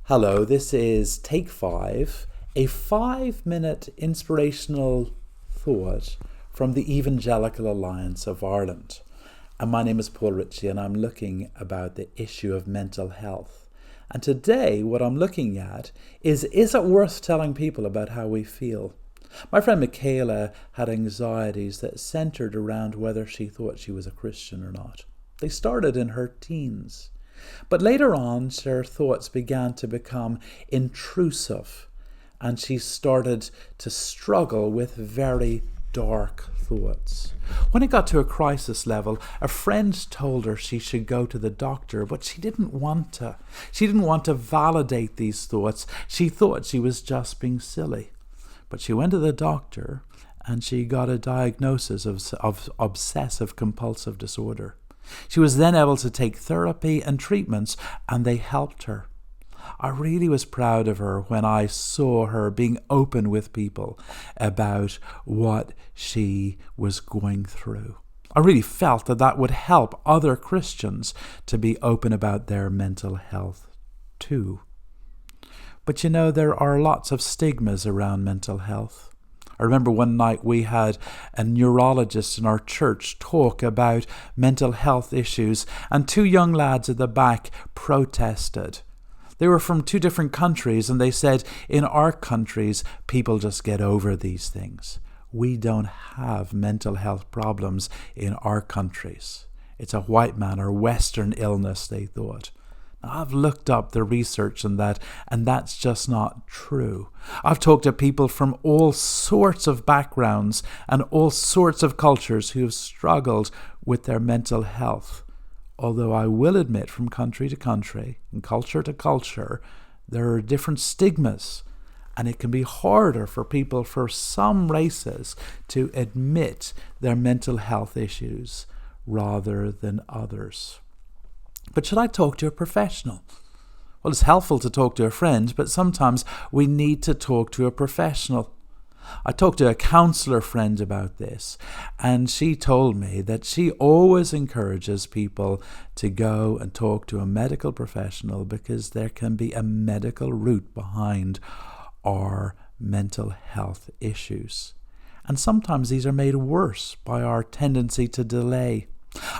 Hello, this is Take 5, a 5-minute inspirational thought from the Evangelical Alliance of Ireland. And my name is Paul Ritchie, and I'm looking about the issue of mental health. And today, what I'm looking at is it worth telling people about how we feel? My friend Michaela had anxieties that centered around whether she thought she was a Christian or not. They started in her teens. But later on, her thoughts began to become intrusive, and she started to struggle with very dark thoughts. When it got to a crisis level, a friend told her she should go to the doctor, but she didn't want to. She didn't want to validate these thoughts. She thought she was just being silly. But she went to the doctor, and she got a diagnosis of obsessive compulsive disorder. She was then able to take therapy and treatments, and they helped her. I really was proud of her when I saw her being open with people about what she was going through. I really felt that would help other Christians to be open about their mental health too. But there are lots of stigmas around mental health. I remember one night we had a neurologist in our church talk about mental health issues, and two young lads at the back protested. They were from two different countries, and they said, in our countries, people just get over these things. We don't have mental health problems in our countries. It's a white man or Western illness, they thought. I've looked up the research on that, and that's just not true. I've talked to people from all sorts of backgrounds and all sorts of cultures who have struggled with their mental health. Although I will admit, from country to country and culture to culture, there are different stigmas, and it can be harder for people for some races to admit their mental health issues rather than others. But should I talk to a professional? Well, it's helpful to talk to a friend, but sometimes we need to talk to a professional. I talked to a counselor friend about this, and she told me that she always encourages people to go and talk to a medical professional because there can be a medical root behind our mental health issues. And sometimes these are made worse by our tendency to delay.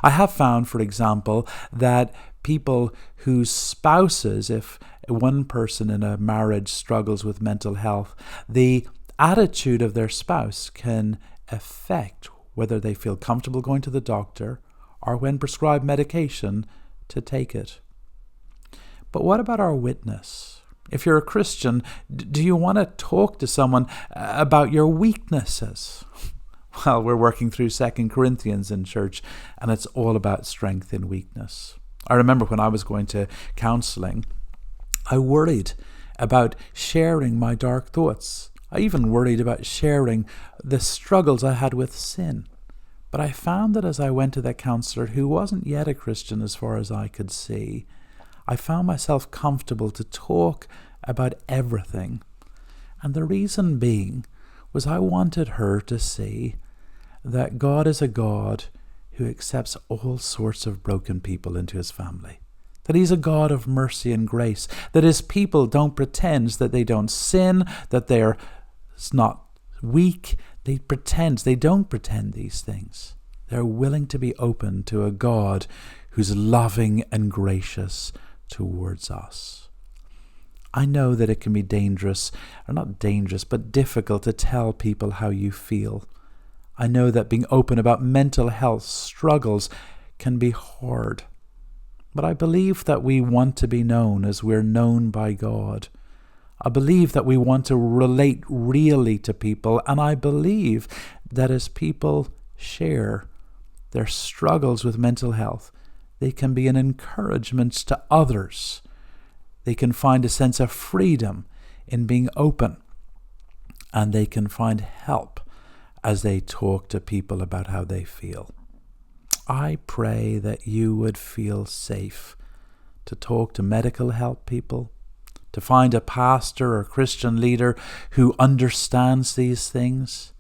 I have found, for example, that people whose spouses, if one person in a marriage struggles with mental health, the attitude of their spouse can affect whether they feel comfortable going to the doctor or, when prescribed medication, to take it. But what about our witness? If you're a Christian, do you want to talk to someone about your weaknesses? Well, we're working through 2 Corinthians in church, and it's all about strength in weakness. I remember when I was going to counseling, I worried about sharing my dark thoughts. I even worried about sharing the struggles I had with sin. But I found that as I went to that counselor, who wasn't yet a Christian as far as I could see, I found myself comfortable to talk about everything. And the reason being was I wanted her to see that God is a God who accepts all sorts of broken people into his family. That he's a God of mercy and grace. That his people don't pretend that they don't sin, that they're not weak. They don't pretend these things. They're willing to be open to a God who's loving and gracious towards us. I know that it can be dangerous, or not dangerous, but difficult to tell people how you feel. I know that being open about mental health struggles can be hard. But I believe that we want to be known as we're known by God. I believe that we want to relate really to people, and I believe that as people share their struggles with mental health, they can be an encouragement to others. They can find a sense of freedom in being open, and they can find help as they talk to people about how they feel. I pray that you would feel safe to talk to medical health people, to find a pastor or Christian leader who understands these things,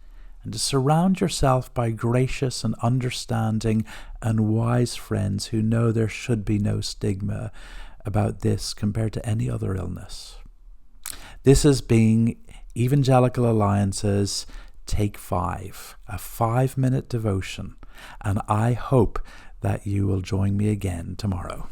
and to surround yourself by gracious and understanding and wise friends who know there should be no stigma about this compared to any other illness. This has been Evangelical Alliance's Take 5, a 5-minute devotion, and I hope that you will join me again tomorrow.